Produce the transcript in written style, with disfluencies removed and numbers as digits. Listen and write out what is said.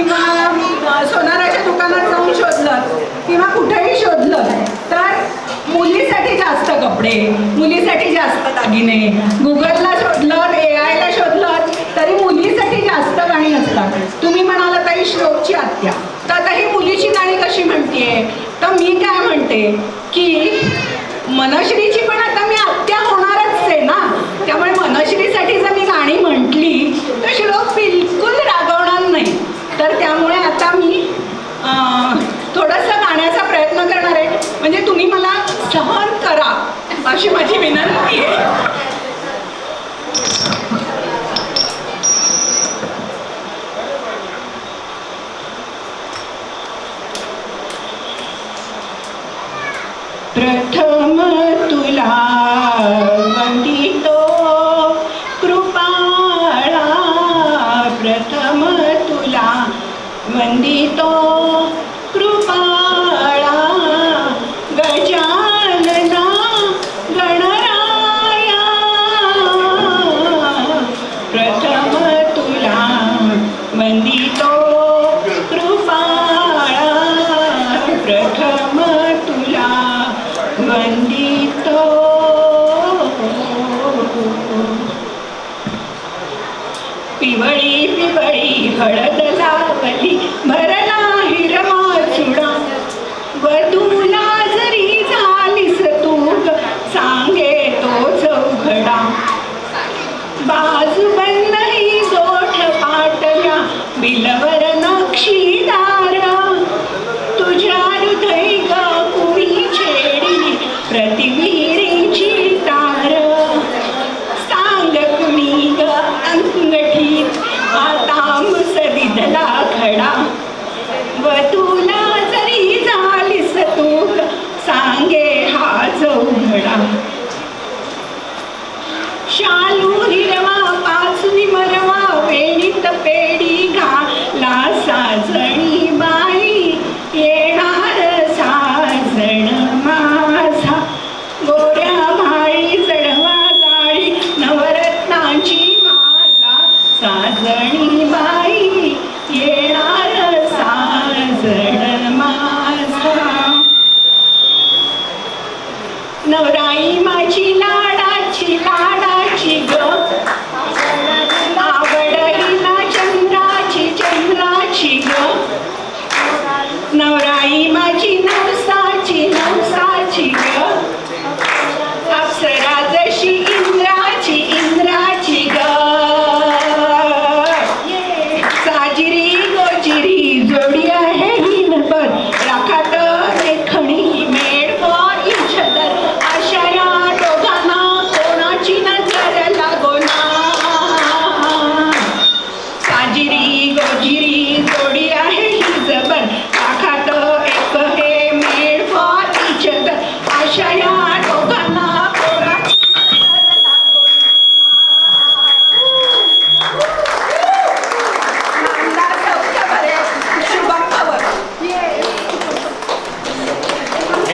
किंवा सोनाराच्या दुकानात जाऊन शोधलं किंवा कुठेही शोधलं तर मुलीसाठी जास्त कपडे, मुलीसाठी जास्त दागिने, गुगलला शोधलं, AI ला शोधलं तरी मुलीसाठी जास्त गाणी असतात. तुम्ही म्हणाला ताई श्लोकची आत्या, तर आता ही मुलीची गाणी कशी म्हणतेय? तर मी काय म्हणते की मनश्रीची पण आता मी आत्या होणारच आहे ना, त्यामुळे मनश्रीसाठी जर मी गाणी म्हटली तर श्लोक बिलकुल रागवणार नाही. तर त्यामुळे आता मी थोडंसं गाण्याचा प्रयत्न करणार आहे, म्हणजे तुम्ही मला सहन करा अशी माझी विनंती आहे. प्रथम तुला वंदितो कृपाळा, प्रथम तुला वंदितो कृपाळा, गजानना गणराया, प्रथम तुला वंदितो कृपाळा, प्रथम तुला वंदितो. पिवळी पिवळी हळद लावली, भरला हिरवा चुडा, वधूला जरी झालीस तू सांगे तोच उघडा, बाजूबंद ही गोठ पाटल्या बिलवर नक्षीदार, तुझ्या हृदय ग कुणी छेडी प्रतिविरीची तार, सांग कुणी ग अंगठीत आता मुसदिदला खडा, वधूला जरी झालीस तू सांगे हाच उघडा, शालू हिरवा पाचवी मरवा वेणीत पेडी घाला साजणी बाई, येणार साजण माझा, गोऱ्या माळी चढवा गाळी नवरत्नाची माला, साजणी बाई येणार साजण माझा. नवराई माझी लाडाची लाडाची ग, आवड हिला चंद्राची चंद्राची ग, नवराई माझी नवसाची नवसाची ग, अप्सरा जशी इंद्राची इंद्राची ग, साजिरी गोजिरी जोडी आहे हिनभर, राखात देखणी मेड फॉर इच अदर, अशा या दोघांना कोणाची नजर लागोना, साजिरी